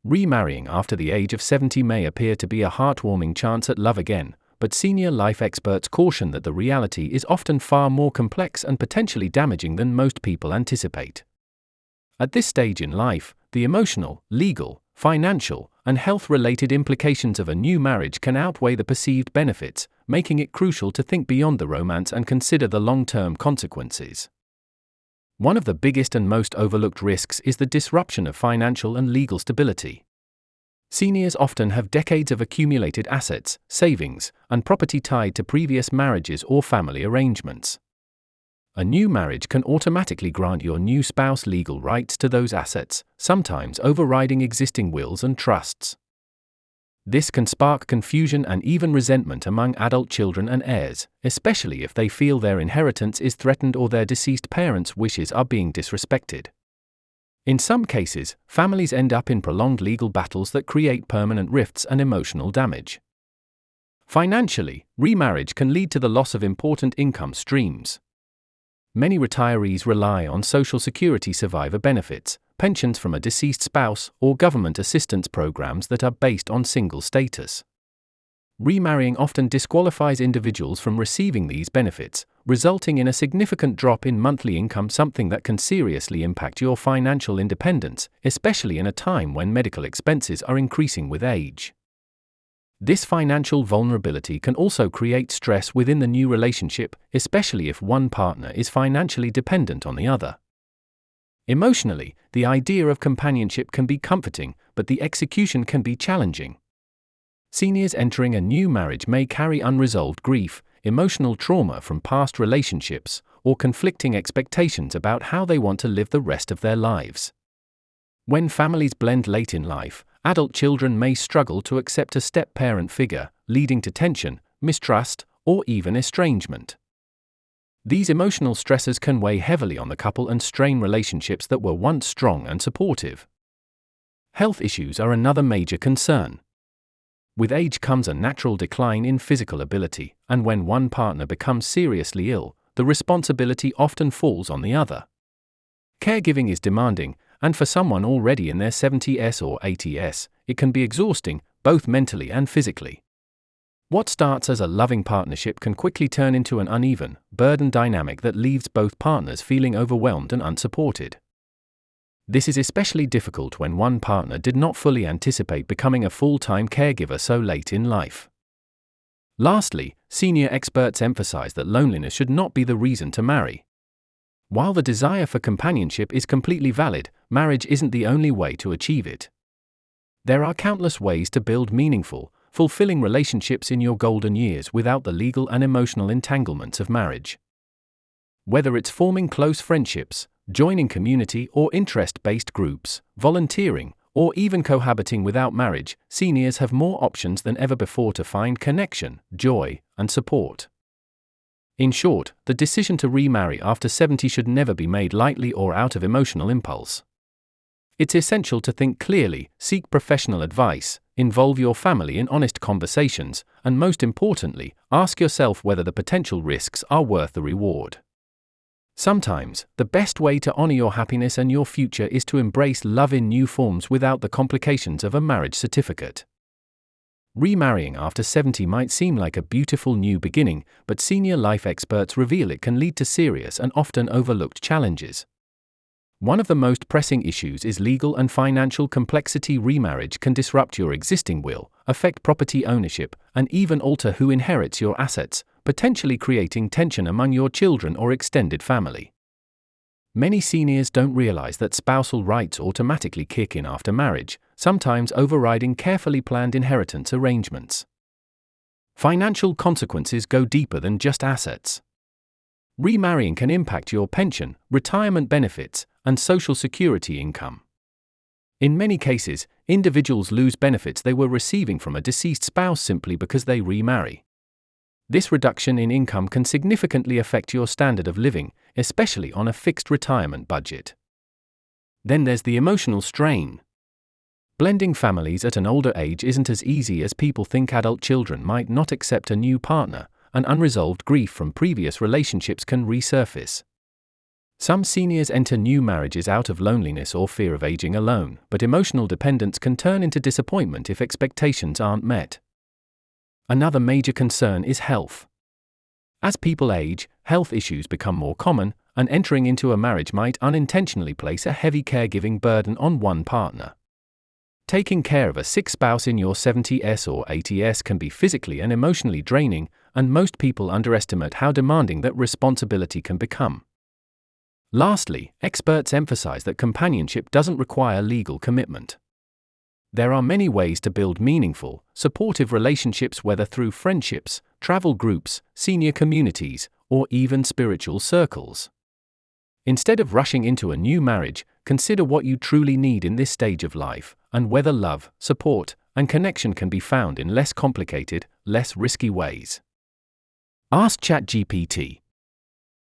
Remarrying after the age of 70 may appear to be a heartwarming chance at love again, but senior life experts caution that the reality is often far more complex and potentially damaging than most people anticipate. At this stage in life, the emotional, legal, financial, and health-related implications of a new marriage can outweigh the perceived benefits, making it crucial to think beyond the romance and consider the long-term consequences. One of the biggest and most overlooked risks is the disruption of financial and legal stability. Seniors often have decades of accumulated assets, savings, and property tied to previous marriages or family arrangements. A new marriage can automatically grant your new spouse legal rights to those assets, sometimes overriding existing wills and trusts. This can spark confusion and even resentment among adult children and heirs, especially if they feel their inheritance is threatened or their deceased parents' wishes are being disrespected. In some cases, families end up in prolonged legal battles that create permanent rifts and emotional damage. Financially, remarriage can lead to the loss of important income streams. Many retirees rely on Social Security survivor benefits, pensions from a deceased spouse, or government assistance programs that are based on single status. Remarrying often disqualifies individuals from receiving these benefits, resulting in a significant drop in monthly income, something that can seriously impact your financial independence, especially in a time when medical expenses are increasing with age. This financial vulnerability can also create stress within the new relationship, especially if one partner is financially dependent on the other. Emotionally, the idea of companionship can be comforting, but the execution can be challenging. Seniors entering a new marriage may carry unresolved grief, emotional trauma from past relationships, or conflicting expectations about how they want to live the rest of their lives. When families blend late in life, adult children may struggle to accept a step-parent figure, leading to tension, mistrust, or even estrangement. These emotional stresses can weigh heavily on the couple and strain relationships that were once strong and supportive. Health issues are another major concern. With age comes a natural decline in physical ability, and when one partner becomes seriously ill, the responsibility often falls on the other. Caregiving is demanding, and for someone already in their 70s or 80s, it can be exhausting, both mentally and physically. What starts as a loving partnership can quickly turn into an uneven, burdened dynamic that leaves both partners feeling overwhelmed and unsupported. This is especially difficult when one partner did not fully anticipate becoming a full-time caregiver so late in life. Lastly, senior experts emphasize that loneliness should not be the reason to marry. While the desire for companionship is completely valid, marriage isn't the only way to achieve it. There are countless ways to build meaningful, fulfilling relationships in your golden years without the legal and emotional entanglements of marriage. Whether it's forming close friendships, joining community or interest-based groups, volunteering, or even cohabiting without marriage, seniors have more options than ever before to find connection, joy, and support. In short, the decision to remarry after 70 should never be made lightly or out of emotional impulse. It's essential to think clearly, seek professional advice, involve your family in honest conversations, and most importantly, ask yourself whether the potential risks are worth the reward. Sometimes, the best way to honor your happiness and your future is to embrace love in new forms without the complications of a marriage certificate. Remarrying after 70 might seem like a beautiful new beginning, but senior life experts reveal it can lead to serious and often overlooked challenges. One of the most pressing issues is legal and financial complexity. Remarriage can disrupt your existing will, affect property ownership, and even alter who inherits your assets, potentially creating tension among your children or extended family. Many seniors don't realize that spousal rights automatically kick in after marriage, sometimes overriding carefully planned inheritance arrangements. Financial consequences go deeper than just assets. Remarrying can impact your pension, retirement benefits, and Social Security income. In many cases, individuals lose benefits they were receiving from a deceased spouse simply because they remarry. This reduction in income can significantly affect your standard of living, especially on a fixed retirement budget. Then there's the emotional strain. Blending families at an older age isn't as easy as people think. Adult children might not accept a new partner, and unresolved grief from previous relationships can resurface. Some seniors enter new marriages out of loneliness or fear of aging alone, but emotional dependence can turn into disappointment if expectations aren't met. Another major concern is health. As people age, health issues become more common, and entering into a marriage might unintentionally place a heavy caregiving burden on one partner. Taking care of a sick spouse in your 70s or 80s can be physically and emotionally draining, and most people underestimate how demanding that responsibility can become. Lastly, experts emphasize that companionship doesn't require legal commitment. There are many ways to build meaningful, supportive relationships, whether through friendships, travel groups, senior communities, or even spiritual circles. Instead of rushing into a new marriage, consider what you truly need in this stage of life, and whether love, support, and connection can be found in less complicated, less risky ways. Ask ChatGPT.